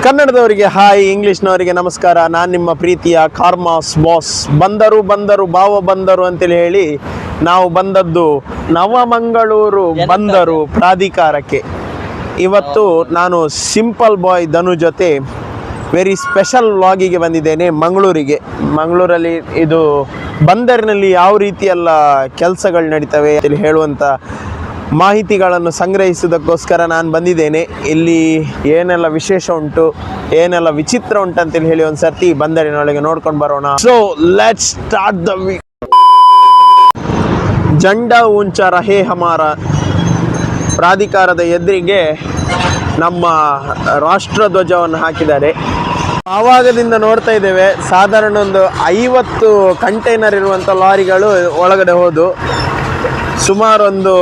ಕನ್ನಡದವರಿಗೆ hi, ಇಂಗ್ಲಿಷ್ನವರಿಗೆ ನಮಸ್ಕಾರ. ನಾನು ನಿಮ್ಮ ಪ್ರೀತಿಯ ಕಾರ್ಮಾಸ್ ಬಾಸ್. ಬಂದರು ಭಾವ ಬಂದರು ಅಂತೇಳಿ ಹೇಳಿ ನಾವು ಬಂದದ್ದು ನವಮಂಗಳೂರು ಬಂದರು ಪ್ರಾಧಿಕಾರಕ್ಕೆ. ಇವತ್ತು ನಾನು ಸಿಂಪಲ್ ಬಾಯ್ ಧನು ಜೊತೆ ವೆರಿ ಸ್ಪೆಷಲ್ ವ್ಲಾಗಿಗೆ ಬಂದಿದ್ದೇನೆ ಮಂಗಳೂರಲ್ಲಿ. ಇದು ಬಂದರಿನಲ್ಲಿ ಯಾವ ರೀತಿಯೆಲ್ಲ ಕೆಲಸಗಳು ನಡೀತವೆ ಅಂತೇಳಿ ಹೇಳುವಂಥ ಮಾಹಿತಿಗಳನ್ನು ಸಂಗ್ರಹಿಸೋದಕ್ಕೋಸ್ಕರ ನಾನು ಬಂದಿದ್ದೇನೆ. ಇಲ್ಲಿ ಏನೆಲ್ಲ ವಿಶೇಷ ಉಂಟು, ಏನೆಲ್ಲ ವಿಚಿತ್ರ ಉಂಟು ಅಂತೇಳಿ ಹೇಳಿ ಒಂದು ಸರ್ತಿ ಬಂದರಿನೊಳಗೆ ನೋಡ್ಕೊಂಡು ಬರೋಣ. So let's start the Jhanda Ooncha Rahe Hamara ಪ್ರಾಧಿಕಾರದ ಎದುರಿಗೆ ನಮ್ಮ ರಾಷ್ಟ್ರಧ್ವಜವನ್ನು ಹಾಕಿದ್ದಾರೆ. ಆವಾಗದಿಂದ ನೋಡ್ತಾ ಇದ್ದೇವೆ, ಸಾಧಾರಣ ಒಂದು 50 ಕಂಟೈನರ್ ಇರುವಂಥ ಲಾರಿಗಳು ಒಳಗಡೆ ಹೋದು, ಸುಮಾರು ಒಂದು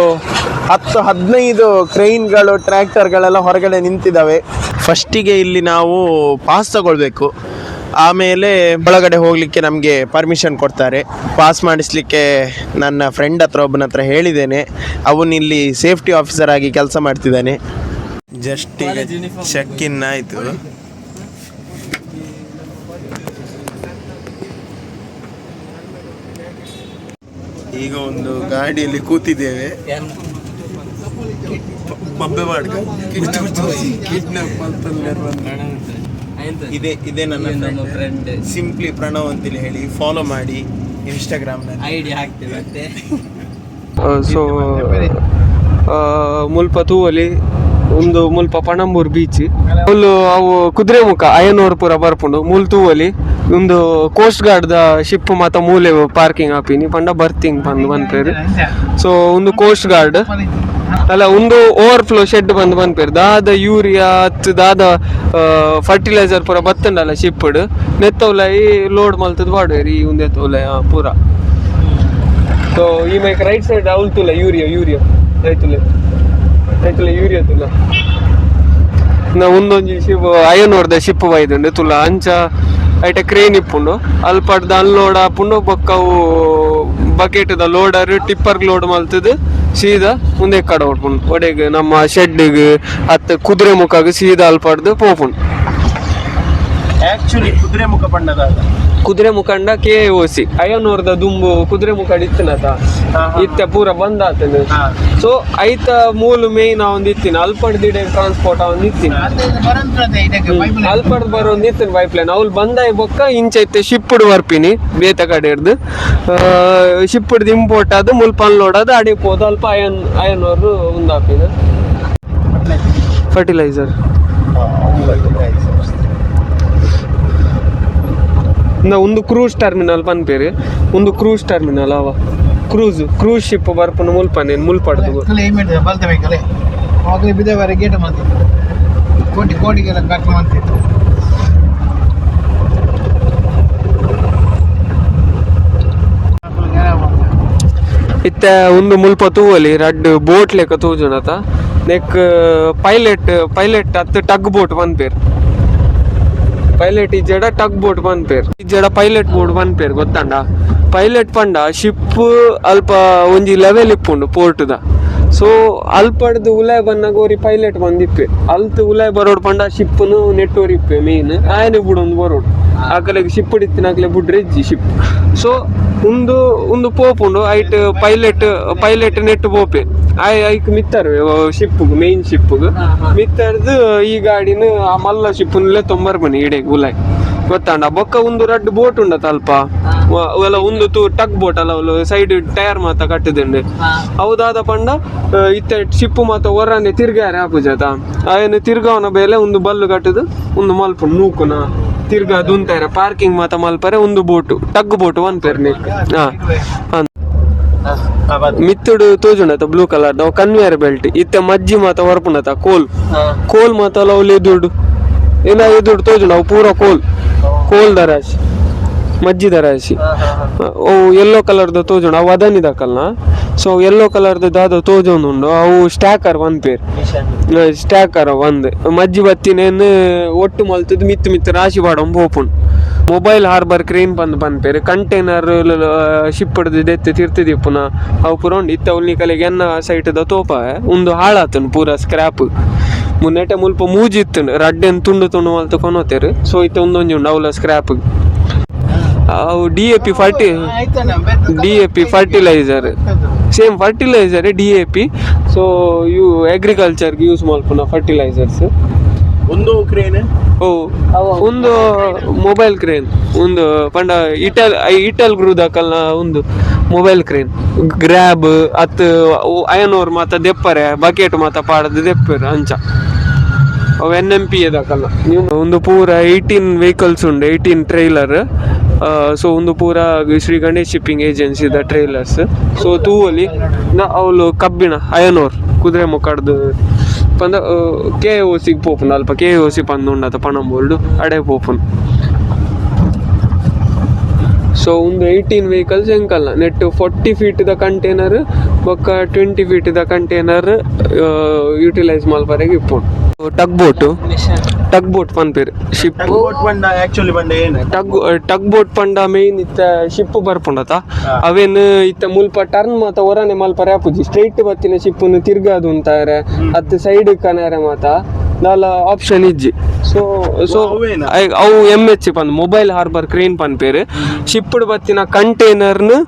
10-15 ಕ್ರೈನ್ಗಳು, ಟ್ರ್ಯಾಕ್ಟರ್ಗಳೆಲ್ಲ ಹೊರಗಡೆ ನಿಂತಿದ್ದಾವೆ. ಫಸ್ಟಿಗೆ ಇಲ್ಲಿ ನಾವು ಪಾಸ್ ತಗೊಳ್ಬೇಕು, ಆಮೇಲೆ ಒಳಗಡೆ ಹೋಗಲಿಕ್ಕೆ ನಮಗೆ ಪರ್ಮಿಷನ್ ಕೊಡ್ತಾರೆ. ಪಾಸ್ ಮಾಡಿಸ್ಲಿಕ್ಕೆ ನನ್ನ ಫ್ರೆಂಡ್ ಒಬ್ಬನ ಹತ್ರ ಹೇಳಿದ್ದೇನೆ. ಅವನು ಇಲ್ಲಿ ಸೇಫ್ಟಿ ಆಫೀಸರ್ ಆಗಿ ಕೆಲಸ ಮಾಡ್ತಿದ್ದಾನೆ. ಜಸ್ಟ್ ಈಗ ಚೆಕ್ ಇನ್ ಆಯಿತು. ಈಗ ಒಂದು ಗಾಡಿಯಲ್ಲಿ ಕೂತಿದ್ದೇವೆ. ಇದೇ ನನ್ನ ಫ್ರೆಂಡ್ ಸಿಂಪ್ಲಿ ಪ್ರಣವ್ ಅಂತೇಳಿ ಹೇಳಿ ಫಾಲೋ ಮಾಡಿ ಇನ್ಸ್ಟಾಗ್ರಾಮ್ನಲ್ಲಿ ಐಡಿ ಹಾಕ್ತೇವೆ. ಸೊ ಮುಲ್ಪ ತೂವಲಿ ಒಂದು ಮುಲ್ಪ ಪಣಂಬೂರು ಬೀಚ್ ಫುಲ್ಲು ಅವು ಕುದುರೆಮುಖ ಅಯ್ಯನೂರು ಪೂರ ಬರ್ಪುಂಡು. ಮೂಲ್ ತೂವಲಿ ಒಂದು ಕೋಸ್ಟ್ ಗಾರ್ಡ್ ದ ಶಿಪ್ ಮಾತ ಮೂಲೆ ಪಾರ್ಕಿಂಗ್ ಆಪಿನಿ ಪಂಡ ಬರ್ತಿಂಗ್ ಬಂದ್ಪೇರು. ಸೊ ಒಂದು ಕೋಸ್ಟ್ ಗಾರ್ಡ್ ಅಲ್ಲ, ಒಂದು ಓವರ್ಫ್ಲೋ ಶೆಡ್ ಬಂದ್ಪೇರು. ದಾದ ಯೂರಿಯಾ ದಾದ ಫರ್ಟಿಲೈಸರ್ ಪೂರ ಬತ್ತಂಡಲ್ಲ ಶಿಪ್ಡ್ ನೆತ್ತವಲೈ ಲೋಡ್ ಮಲ್ತದ ಬಾಡ್ವೇರಿ ಈ ಒಂದೇ ತೋಲೆ ಪೂರ. ಸೊ ಈ ಮೈಕ್ ರೈಟ್ ಸೈಡ್ ಅವಲ್ ತುಲ ಯೂರಿಯಾ ರೈತುಲೆ ಯೂರಿಯಾ ತುಲ ನಾ ಒಂದೊಂದು ಶಿಪ್ ಅಯ್ಯನೋರ್ದ ಶಿಪ್ ಬೈದುಂಡು ತುಲ ಅಂಚ ಐಟ ಕ್ರೇನ್ ಇಪ್ಪುಂಡು ಅಲ್ಪಡ್ದ ಅನ್ಲೋಡ್ ಆಪುಂಡು ಬೊಕ್ಕವು ಬಕೆಟ್ ದ ಲೋಡರ್ ಟಿಪ್ಪರ್ ಲೋಡ್ ಮಲ್ತದ ಸೀದಾ ಮುಂದೆ ಕಡೆ ಹೊಡ್ಪುಂಡು ಒಡೆಗೆ ನಮ್ಮ ಶೆಡ್ಗೆ ಹತ್ತು ಕುದುರೆ ಮುಖಗೆ ಸೀದಾ ಅಲ್ಪಡ್ದು ಪೋಪುಂಡು. ಆಕ್ಚುಲಿ ಕುದುರೆ ಮುಖಂಡ KOC ಅಯ್ಯನೂರ್ದ ದುಂಬು ಕುದುರೆ ಮುಖಂಡ ಇತ್ತನತ ಇತ್ತ ಪೂರ ಬಂದ್ ಆತನ. ಸೊ ಐತ ಮೂಲ ಮೇನ್ ಒಂದ್ ಇತ್ತಿನ ಅಲ್ಪಡ್ ದಿಡೆ ಟ್ರಾನ್ಸ್ಪೋರ್ಟ್ ಒಂದ್ ಇತ್ತಿನ ಅಲ್ಪಡ್ ಬರೋ ಒಂದ್ ಇತ್ತಿನ ಪೈಪ್ ಲೈನ್ ಅವ್ಲು ಬಂದಾಯ್ ಬೊಕ್ಕ ಇಂಚ ಐತೆ ಶಿಪ್ಪುಡ್ ಬರ್ಪಿನಿ ಬೇತ ಕಡೆ ಹಿಡ್ದು ಶಿಪ್ಪುಡ್ ಇಂಪೋರ್ಟ್ ಆದ ಮುಲ್ಪ ಅನ್ಲೋಡ್ ಆದ ಅಡಿ ಹೋದ ಅಲ್ಪ ಅಯ್ಯನೂರು ಒಂದಾಪಿನ ಫರ್ಟಿಲೈಸರ್. ಒಂದು ಕ್ರೂಸ್ ಟರ್ಮಿನಲ್ ಪನ್ಪೇರಿ, ಒಂದು ಕ್ರೂಸ್ ಟರ್ಮಿನಲ್ ಅವ ಕ್ರೂಸ್ ಶಿಪ್ ಬರ್ಪುನ ಮುಲ್ಪನೆ ಮುಲ್ಪಡ್ದು ಇತ್ತ ಒಂದು ಮುಲ್ಪ ತೂವಲಿ ರಡ್ ಬೋಟ್ ಲೆಕ್ಕ ತೂಜುನತ ನೆಕ್ ಪೈಲಟ್ ಅತ್ತು ಟಗ್ ಬೋಟ್ ಪನ್ಪೇರು. ಪೈಲಟ್ ಈ ಜಡ ಟಗ್ ಬೋಟ್ ಪನ್ಪೇರು, ಈ ಜಡ ಪೈಲಟ್ ಬೋಟ್ ಪನ್ಪೇರು ಗೊತ್ತಂಡ. ಪೈಲಟ್ ಪಂಡ ಶಿಪ್ ಅಲ್ಪ ಒಂಜಿ ಲೆವೆಲ್ ಇಪ್ಪುಂಡು ಪೋರ್ಟ್ದ. ಸೊ ಅಲ್ಪಡ್ದು ಉಲಾಯ್ ಬನ್ನಗೋರಿ ಪೈಲಟ್ ಬಂದಿಪ್ಪೆ ಅಲ್ತು ಉಲಾಯ್ ಬರೋಡು ಪಂಡ ಶಿಪ್ನು ನೆಟ್ಟೋರ್ ಇಪ್ಪೆ ಮೇನ್ ಆಯನೆ ಬುಡೊಂದು ಬರೋಡು ಆಕಲೆಗೆ ಶಿಪ್ ಇತ್ತಿನಾಕ್ಲೆ ಬುಡ್ರೆ ಇಜ್ಜಿ ಶಿಪ್. ಸೊ ಒಂದು ಪೋಪುಂಡು ಐಟ್ ಪೈಲಟ್ ನೆಟ್ ಪೋಪೆ ಐಕ್ ಮಿತ್ತರ್ವೆ ಶಿಪ್ಗೆ ಮೇನ್ ಶಿಪ್ಗೆ ಮಿತ್ತರ್ದು ಈ ಗಾಡಿನ ಆ ಮಲ್ಲ ಶಿಪ್ನಲ್ಲೇ ತೊಂಬರ್ಬನಿ ಇಡೆಗೆ ಉಲಾಯ್ ಗೊತ್ತಾಂಡ. ಬೊಕ್ಕ ಒಂದು ರಡ್ ಬೋಟ್ ಉಂಡತ ಅಲ್ಪ ಅವೆಲ್ಲ ಒಂದು ಟಗ್ ಬೋಟ್ ಅಲ್ಲ ಅವಳು ಸೈಡ್ ಟೈರ್ ಮಾತ ಕಟ್ಟದಂಡು ಹೌದಾದ ಪಂಡ ಇತ್ತ ಶಿಪ್ಪು ಮಾತ ಹೊರನೆ ತಿರ್ಗಾರೆ ಆಪುಜತ ಆಯನ ತಿರ್ಗಾವನ ಬೇಲೆ ಒಂದು ಬಲ್ಲು ಕಟ್ಟದು ಒಂದು ಮಲ್ಪ ನೂಕುನ ತಿರ್ಗಾ ದುಂತಾರ ಪಾರ್ಕಿಂಗ್ ಮಾತ ಮಲ್ಪರೆ ಒಂದು ಬೋಟು ಟಗ್ ಬೋಟ್ ಒನ್ ಪೇರ್ನೆ ಮಿತ್ತುಡು ತೋಜುಂಡತ ಬ್ಲೂ ಕಲರ್ ನಾವು ಕನ್ವೇರ್ ಬೆಲ್ಟ್ ಇತ್ತ ಮಜ್ಜಿ ಮಾತ ಹೊರಪುಂಡತ ಕೋಲ್ ಮಾತ ಅವು ಎದುಡು ಏನ ಎದುಡು ತೋಜುಂಡ ಅವು ಪೂರ ಕೋಲ್ ದರಾಶಿ ಮಜ್ಜಿ ದರಾಶಿ ಅವು ಯೆಲ್ಲೋ ಕಲರ್ದ ತೋಜುಂಡು ಅವು ಅದನಿದಕಲ್ನ. ಸೊ ಯೆಲ್ಲೋ ಕಲರ್ದ ದಾದ ತೋಜೊಂದುಂಡು ಅವು ಸ್ಟ್ಯಾಕರ್ ಒಂದ್ ಪೇರ್ ಸ್ಟ್ಯಾಕರ್ ಒಂದ್ ಮಜ್ಜಿ ಬತ್ತಿನೇನು ಒಟ್ಟು ಮಲ್ತದ ಮಿತ್ತು ರಾಶಿ ಬಾಡೊಂದು ಹೋಪುಂಡು. ಮೊಬೈಲ್ ಹಾರ್ಬರ್ ಕ್ರೇನ್ ಪನ್ಪೇರು ಕಂಟೈನರ್ ಶಿಪ್ ಹಿಡ್ದು ದೆತ್ತೆ ತಿರ್ತಿದಿ ಪುನಃ ಅವು ಪುರ ಉಂಡು ಇತ್ತ ಉಲ್ನಿ ಕಲೆಗೆ ಎನ್ನ ಸೈಟ್ದ ತೋಪ ಒಂದು ಹಾಳಾತನು ಪೂರ ಸ್ಕ್ರ್ಯಾಪ್ ಮುನ್ನೆಟೆ ಮುಲ್ಪ ಮೂಜಿತ್ತು ರಡ್ಡೆನ್ ತುಂಡು ತುಂಡು ಮಲ್ತು ಕೊನೋತೇರು ಸೊ ಇತ್ತೆ ಒಂದೊಂಜಿ ಉಂಡು ಅವಲ ಸ್ಕ್ರಾಪ್ ಅವು DAP fertiliser same fertiliser DAP so ಇವು ಅಗ್ರಿಕಲ್ಚರ್ಗೆ ಯೂಸ್ ಮಲ್ಪುನ ಫರ್ಟಿಲೈಸರ್ಸ್ ಒಂದು ಕ್ರೇನ್ ಓ ಒಂದು ಮೊಬೈಲ್ ಕ್ರೇನ್ ಒಂದು ಪಂಡ ಇಟಲ್ ಗ್ರೂದಕಲ್ನ ಒಂದು ಮೊಬೈಲ್ ಕ್ರೇನ್ ಗ್ರ್ಯಾಬ್ ಅತ್ ಅಯನೋರ್ ಮಾತ ದೆಪ್ಪರೆ ಬಕೆಟ್ ಮಾತ ಪಾಡದು ದೆಪ್ಪರೆ ಅಂಚ ಅವು NMP ಎದಕಲ್ಲ ಒಂದು ಪೂರ 18 ವೆಹಿಕಲ್ಸ್ ಉಂಡು 18 ಟ್ರೈಲರ್ ಸೊ ಒಂದು ಪೂರ ಶ್ರೀ ಗಣೇಶ್ ಶಿಪ್ಪಿಂಗ್ ಏಜೆನ್ಸಿದ ಟ್ರೈಲರ್ಸ್ ಸೊ ತೂವಲಿ ಅವಳು ಕಬ್ಬಿಣ ಅಯನೋರ್ ಕುದುರೆ ಮುಖಡ್ದು ಪಂದ KOC ಪೋಪುನ್ ಅಲ್ಪ KOC ಪಂದು ಉಂಡತ ಪಣಂಬೋಲ್ಡು ಅಡೆ ಪೋಪುನ್ ಸೊ ಒಂದು 18 ವೆಹಿಕಲ್ಸ್ ಎಂಕಲ್ಲ ನೆಟ್ 40 ಫೀಟ್ ದ ಕಂಟೈನರ್ ಬೊಕ್ಕ 20 ಫೀಟ್ ದ ಕಂಟೈನರ್ ಯೂಟಿಲೈಸ್ ಮಲ್ಪರೆಗೆ ಇಪ್ಪುಂಡು ಟಗ್ ಬೋಟ್ ಪನ್ಪೇರು ಶಿಪ್ ಟಗ್ ಬೋಟ್ ಪಂಡ ಮೇನ್ ಇತ್ತ ಶಿಪ್ ಬರ್ಪುಂಡತ ಅವೇನು ಇತ್ತ ಮುಲ್ಪ ಟರ್ನ್ ಮಾತ ಹೊರನೆ ಮಲ್ಪರೆ ಆಪುಜಿ ಸ್ಟ್ರೈಟ್ ಬತ್ತಿನ ಶಿಪ್ಪನ್ನು ತಿರ್ಗಾದು ಅಂತಾರೆ ಅತ್ ಸೈಡ್ ಕನಾರೆ ಮಾತ ನಾಲ ಆಪ್ಷನ್ ಇಜ್ಜಿ ಸೊ ಅವು MH ಪಂದ್ ಮೊಬೈಲ್ ಹಾರ್ಬರ್ ಕ್ರೇನ್ ಪನ್ಪೇರು ಶಿಪ್ಪಡ್ ಬತ್ತಿನ ಕಂಟೈನರ್ನು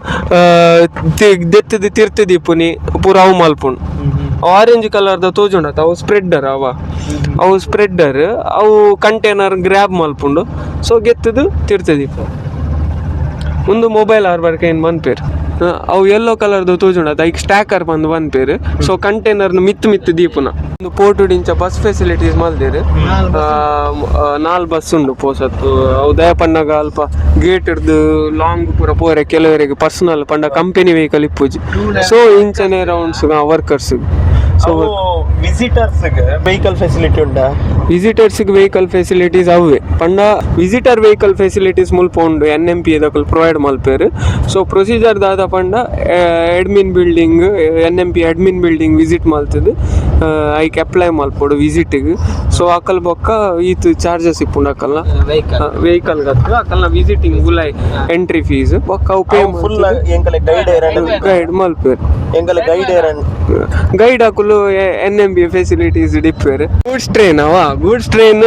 ದೆತ್ತದು ತಿರ್ತದಿ ಪುನಿ ಪೂರ ಅವು ಮಲ್ಪುಂಡು ಆರೆಂಜ್ ಕಲರ್ದ ತೋಜುಂಡತ ಅವು ಸ್ಪ್ರೆಡ್ಡರ್ ಅವು ಕಂಟೈನರ್ ಗ್ರ್ಯಾಬ್ ಮಲ್ಪುಂಡು ಸೊ ಗೆತ್ತದು ತಿರ್ತದಿ ಒಂದು ಮೊಬೈಲ್ ಹಾರ್ಬರ್ ಕ್ರೇನ್ ಪನ್ಪೇರು ಅವು ಯೆಲ್ಲೋ ಕಲರ್ದು ತೋಜುಂಡತ ಈಗ ಸ್ಟ್ಯಾಕರ್ ಬಂದು ಪನ್ಪೇರು ಸೊ ಕಂಟೈನರ್ನು ಮಿತ್ತು ದೀಪುನ ಒಂದು ಪೋರ್ಟುಡಿಂಚ ಬಸ್ ಫೆಸಿಲಿಟೀಸ್ ಮಲ್ದೇರು 4 ಬಸ್ ಉಂಡು ಪೋಸತ್ತು ಅವು ದಯಪಣ್ಣಗ ಅಲ್ಪ ಗೇಟ್ ಹಿಡ್ದು ಲಾಂಗ್ ಪೂರ ಪೋರೆ ಕೆಲವರಿಗೆ ಪರ್ಸನಲ್ ಪಂಡ ಕಂಪನಿ ವೆಹಿಕಲ್ ಇಪ್ಪುಜಿ ಸೊ ಇಂಚನೆ ರೌಂಡ್ಸ್ ವರ್ಕರ್ಸ್ ಸೊ ವಿಸಿಟರ್ಸ್ಗೆ ವೆಹಿಕಲ್ ಫೆಸಿಲಿಟಿ ಉಂಟಾ ವಿಸಿಟರ್ಸ್ಗೆ ವೆಹಿಕಲ್ ಫೆಸಿಲಿಟೀಸ್ ಅವೇ ಪಂಡ ವಿಸಿಟರ್ ವೆಹಿಕಲ್ ಫೆಸಿಲಿಟೀಸ್ ಮುಲ್ಪ ಉಂಡು NMP ಎದಕಲ್ ಪ್ರೊವೈಡ್ ಮಲ್ಪೇರು ಸೊ ಪ್ರೊಸೀಜರ್ ದಾದ ಪಂಡ admin building NMP admin building visit ಮಲ್ತದು ಐಕ್ ಅಪ್ಲೈ ಮಲ್ಪೋಡು ವಿಸಿಟ್ಗೆ ಸೊ ಅಕಲ್ ಬೊಕ್ಕ ಈತ್ ಚಾರ್ಜಸ್ ಇಪ್ಪುಂಡು ಅಕಲ್ನ ವೆಹಿಕಲ್ ಅಕಲ್ನ ವಿಸಿಟಿಂಗ್ ಗುಲೈ ಎಂಟ್ರಿ ಫೀಸ್ ಬೊಕ್ಕ ಅವು ಪೇ ಗೈಡ್ ಮಲ್ಪೇರು ಗೈಡ್ ಹಾಕಲು NMP ಫೆಸಿಲಿಟೀಸ್ ಡಿಪ್ಪೇರು ಗೂಡ್ಸ್ ಟ್ರೈನ್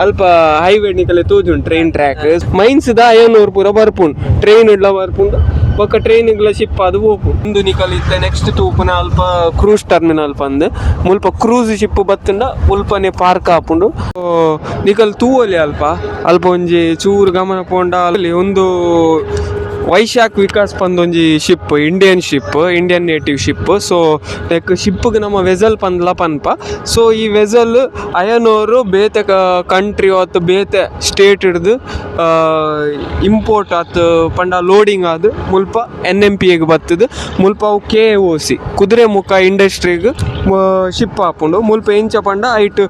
ಅಲ್ಪ ಹೈವೇ ನಿಕಲೆ ತೋಜುಂಡು ಟ್ರೈನ್ ಟ್ರ್ಯಾಕ್ ಮೈನ್ಸ್ ದ ಅಯ್ಯನೂರು ಪೂರ ಬರ್ಪುಂಡು ಟ್ರೈನ್ ಇಡ್ಲ ಬರ್ಪುಂಡು ಬೊಕ್ಕ ಟ್ರೈನ್ಗಳ ಶಿಪ್ ಅದು ಹೋಪು ಒಂದು ನಿಕಲ್ ಇತ್ತೆ ನೆಕ್ಸ್ಟ್ ತೂಪುನ ಅಲ್ಪ ಕ್ರೂಸ್ ಟರ್ಮಿನಲ್ ಪಂದ್ ಮುಲ್ಪ ಕ್ರೂಸ್ ಶಿಪ್ ಬತ್ತಂಡ ಮುಲ್ಪನೆ ಪಾರ್ಕ್ ಆಪುಂಡು ನಿಕಲ್ ತೂವಲಿ ಅಲ್ಪ ಒಂಜಿ ಚೂರು ಗಮನ ಪೋಂಡ ಅಲ್ಲಿ ಒಂದು ವೈಶಾಖ್ ವಿಕಾಸ್ ಪಂದೊಂಜಿ ship Indian native ship so like ಶಿಪ್ಗೆ ನಮ್ಮ ವೆಸಲ್ ಪಂದ್ಲ ಪನ್ಪ ಸೊ ಈ ವೆಸಲ್ ಅಯನೋರು ಬೇತೆ ಕಂಟ್ರಿ ಅಥವಾ ಬೇತೆ ಸ್ಟೇಟ್ ಹಿಡ್ದು ಇಂಪೋರ್ಟ್ ಆತು ಪಂಡ ಲೋಡಿಂಗ್ ಆದು ಮುಲ್ಪ NMPಗೆ ಬರ್ತದೆ ಮುಲ್ಪ ಅವು KOC ಕುದುರೆ ಮುಖ ಇಂಡಸ್ಟ್ರಿಗೆ ಶಿಪ್ ಹಾಪುಂಡು ಮುಲ್ಪ ಎಂಚ ಪಂಡ ಐಟ್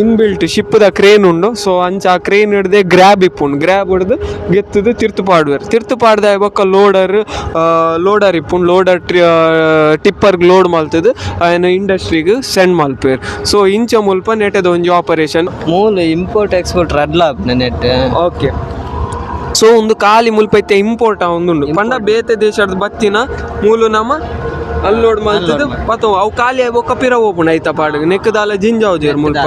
ಇನ್ಬಿಲ್ಟ್ ಶಿಪ್ದ ಕ್ರೇನ್ ಉಂಡು ಸೊ ಅಂಚ ಆ ಕ್ರೇನ್ ಹಿಡ್ದೆ ಗ್ರ್ಯಾಬ್ ಇಪ್ಪುಂಡು ಗ್ರ್ಯಾಬ್ ಹಿಡ್ದು ಗೆತ್ತದು ತಿರ್ತು ಪಾಡ್ದ ಬೊಕ್ಕ ಲೋಡರ್ ಇಪ್ಪುಂಡು ಲೋಡರ್ ಟಿಪ್ಪರ್ಗೆ ಲೋಡ್ ಮಲ್ತದು ಅಯ್ಯನ ಇಂಡಸ್ಟ್ರಿಗೆ ಸೆಂಡ್ ಮಲ್ಪೇರು ಸೊ ಇಂಚ ಮುಲ್ಪ ನೆಟದ ಒಂಜಿ ಆಪರೇಷನ್ ಮೂಲು ಇಂಪೋರ್ಟ್ ಎಕ್ಸ್ಪೋರ್ಟ್ ರಡ್ಲ ನೆಟ್ ಓಕೆ ಸೊ ಒಂದು ಖಾಲಿ ಮುಲ್ಪ ಐತೆ ಇಂಪೋರ್ಟ್ ಒಂದುಂಡು ಪಂಡ ಬೇತೆ ದೇಶದ ಬತ್ತಿನ ಮೂಲು ನಮ್ಮ ಅಲ್ಲೋಡ್ ಮಲ್ತದು ಪತ್ತು ಅವು ಖಾಲಿ ಬೊಕ್ಕ ಪಿರ ಓಪುಂಡು ಐತ ಪಾಡ್ಗೆ ನೆಕ್ ದಾಲ ಜಿಂಜಾವುಜೇರು ಮುಲ್ಪ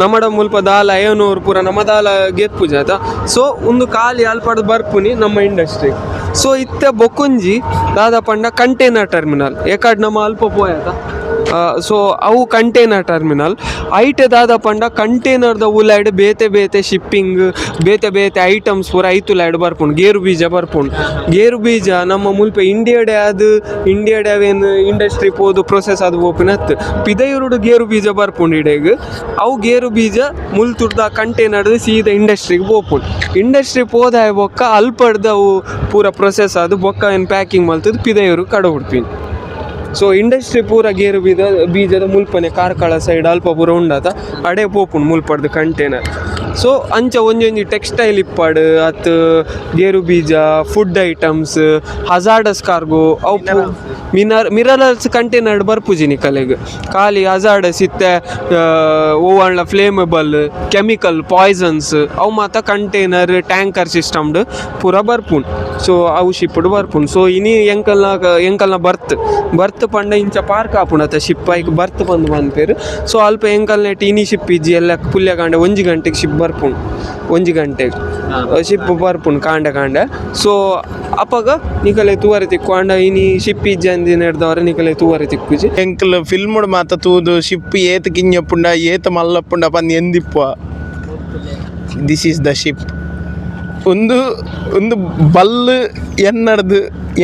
ನಮ್ಮಡ ಮುಲ್ಪ ದಾಲ ಅಯ್ಯನೂರು ಪೂರ ನಮ್ಮ ದಾಲ ಗೆತ್ಪುಜ ಆಯ್ತಾ ಸೊ ಒಂದು ಖಾಲಿ ಅಲ್ಪಡ್ ಬರ್ಪುನಿ ನಮ್ಮ ಇಂಡಸ್ಟ್ರಿ ಸೊ ಇತ್ತೆ ಬೊಕ್ಕುಂಜಿ ದಾದ ಪಂಡ ಕಂಟೈನರ್ ಟರ್ಮಿನಲ್ ಏಕಾಡ್ ನಮ್ಮ ಅಲ್ಪ ಪೋಯತ ಸೊ ಅವು ಕಂಟೈನರ್ ಟರ್ಮಿನಲ್ ಐಟೆ ದಾದ ಪಂಡ ಕಂಟೈನರ್ದ ಉಲಾಯ್ಡ್ ಬೇತೆ ಶಿಪ್ಪಿಂಗ್ ಬೇತೆ ಐಟಮ್ಸ್ ಪೂರ ಐತುಲಾಯ್ಡ್ ಬರ್ಪುಂಡು ಗೇರು ಬೀಜ ನಮ್ಮ ಮುಲ್ಪ ಇಂಡಿಯಾಡೆ ಅವೇನು ಇಂಡಸ್ಟ್ರಿ ಪೋದು ಪ್ರೊಸೆಸ್ ಅದು ಓಪನತ್ ಪಿದೈರುಡು ಗೇರು ಬೀಜ ಬರ್ಪುಂಡು ಇಡೆಗ್ ಅವು ಗೇರು ಬೀಜ ಮುಲ್ತುಡ್ದ ಕಂಟೈನರ್ದು ಸೀದಾ ಇಂಡಸ್ಟ್ರಿಗೆ ಪೋಪುಂಡು ಇಂಡಸ್ಟ್ರಿ ಪೋದಾಯ ಬೊಕ್ಕ ಅಲ್ಪಡ್ದು ಅವು ಪೂರ ಪ್ರೊಸೆಸ್ ಅದು ಬೊಕ್ಕ ಏನು ಪ್ಯಾಕಿಂಗ್ ಮಲ್ತದ್ದು ಪಿದೈರು ಕಡ ಹುಡ್ಪಿನ್ ಸೊ ಇಂಡಸ್ಟ್ರಿ ಪೂರ ಗೇರು ಬೀಜದ ಮುಲ್ಪನೆ ಕಾರ್ಕಳ ಸೈಡ್ ಅಲ್ಪ ಪೂರ ಉಂಡಾತ ಅಡೆ ಪೋಪುಂಡು ಮುಲ್ಪಡ್ದು ಕಂಟೈನರ್ ಸೊ ಅಂಚ ಒಂಜೊಂಜಿ ಟೆಕ್ಸ್ಟೈಲ್ ಇಪ್ಪಡ್ ಅತ್ ಗೇರು ಬೀಜ ಫುಡ್ ಐಟಮ್ಸ್ ಹಜಾರ್ಡಸ್ ಕಾರ್ಗೋ ಅವು ಮಿನರಲ್ಸ್ ಕಂಟೈನರ್ ಬರ್ಪುಜಿನಿ ಕಲೆಗ್ ಖಾಲಿ ಹಜಾರ್ಡಸ್ ಇತ್ತೆ ಓವಣ್ಣ ಫ್ಲೇಮಬಲ್ ಕೆಮಿಕಲ್ ಪಾಯ್ಸನ್ಸ್ ಅವು ಮಾತ ಕಂಟೈನರ್ ಟ್ಯಾಂಕರ್ ಸಿಸ್ಟಮ್ಡ್ ಪೂರ ಬರ್ಪುಂಡು ಸೊ ಅವು ಶಿಪ್ಪುಡು ಬರ್ಪುಂಡು. ಸೊ ಇನಿ ಎಂಕಲ್ನ ಬರ್ತ್ ಪಂಡ ಇಂಚ ಪಾರ್ಕ್ ಆಪುಂಡತ ಶಿಪ್ ಐಕ್ ಬರ್ತ್ ಬಂದು ಬಂದ್ಪೇರು. ಸೊ ಅಲ್ಪ ಎಂಕಲ್ನೆಟ್ ಇನಿ ಶಿಪ್ ಇಜ್ಜಿ ಎಲ್ಲ ಪುಲ್ಯ ಕಾಂಡೆ 1 ಗಂಟೆಗೆ ಶಿಪ್ ಬರ್ಪುಂಡು. 1 ಗಂಟೆಗೆ ಶಿಪ್ ಬರ್ಪುಂಡು ಕಾಂಡೆ. ಸೊ ಅಪ್ಪಗ ನಿಕಲೆ ತೂವರೆ ತಿಕ್ಕೊಂಡ ಇನಿ ಶಿಪ್ ಇಜ್ಜಿ ಅಂದಿ ನೆಡ್ದವರ ನಿಕಲೆ ತೂವರೆ ತಿಕ್ಕುಜಿ ಎಂಕಲ್ ಫಿಲ್ಮ್ ಮಾತ ತೂದು ಶಿಪ್ ಏತ್ ಕಿಂಜಪ್ಪುಂಡ ಏತ್ ಮಲ್ಲಪ್ಪುಂಡ ಪಂದ್ ಎಂದಿಪ್ಪ. This is the ship. ಒಂದು ಬಲ್ಲು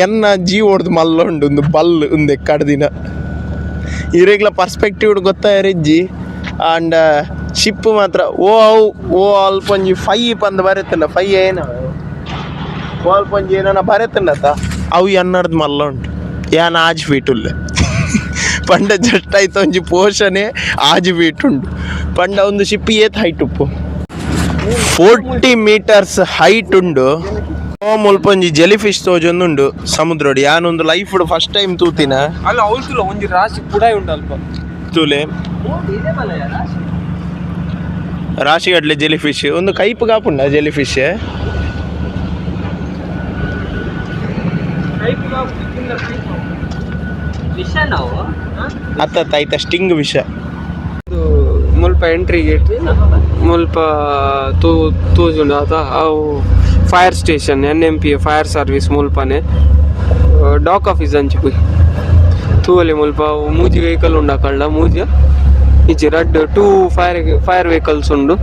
ಎನ್ನ ಜೀವೋಡ್ದು ಮಲ್ಲ ಉಂಡು ಒಂದು ಬಲ್ಲು ಒಂದು ಕಡ್ದಿನ ಇರೆಗ್ಲ ಪರ್ಸ್ಪೆಕ್ಟಿವ್ ಗೊತ್ತಾಯಿಜ್ಜಿ. ಆಂಡ ಶಿಪ್ ಮಾತ್ರ ಓ ಅಲ್ಪೊಂಜಿ ಫೈ ಪಂದ್ ಬರೆತಂಡ ಫೈ ಏನ ಓ ಅಲ್ಪೊಂಜಿ ಏನ ಬರೆತಂಡತ ಅವು ಎನ್ನಡ್ದು ಮಲ್ಲ ಉಂಟು ಯಾನ್ ಆಜ್ ಫೀಟುಲ್ಲ ಪಂಡ ಜಸ್ಟ್ ಆಯ್ತು ಒಂಜಿ ಪೋಷಣೆ ಆಜ್ ಫೀಟ್ ಉಂಡು. ಪಂಡ ಒಂದು ಶಿಪ್ ಏತ್ ಹೈಟ್ ಉಪ್ಪು 40 meters ಹೈಟ್ ಉಂಡು. ಮುಲ್ಪೊಂಜಿ ಜೆಲಿಫಿಶ್ ತೋಜೊಂದುಂಡು ಸಮುದ್ರೊಡಿ. ಯಾನೊಂದು ಲೈಫ್ ಫಸ್ಟ್ ಟೈಮ್ ತೂತಿನ ಅಲ್ಲ ಅವಲ್ತುಲ ಒಂಜಿ ರಾಶಿ ಕೂಡ ಉಂಡು ಅಲ್ಪ ತೂಲೆ ರಾಶಿಗಡ್ಲೆ ಜೆಲಿಫಿಶ್ ಒಂದು ಕೈಪ್ ಕಾಪುಂಡ ಜೆಲಿಫಿಶ್. ಅತ್ತ ಆಯ್ತ ಸ್ಟಿಂಗ್ ವಿಷ. ಮುಲ್ಪ ಎಂಟ್ರಿ ಗೇಟ್ ಮುಲ್ಪ ತೂಜುಂಡು ಆತ ಅವು fire station NMP fire service ಮುಲ್ಪನೆ ಡಾಕ್ ಆಫೀಸ್ ಅಂಚಿ ಪುಯ್ ತೂವಲೆ ಮುಲ್ಪ ಮೂಜಿ ವೆಹಿಕಲ್ ಉಂಡು ಅಕಲ್ಡ ಮೂಜಿ ಇಜ್ಜಿ ರಡ್ 2 ಫೈರ್ ವೆಹಿಕಲ್ಸ್ ಉಂಡು.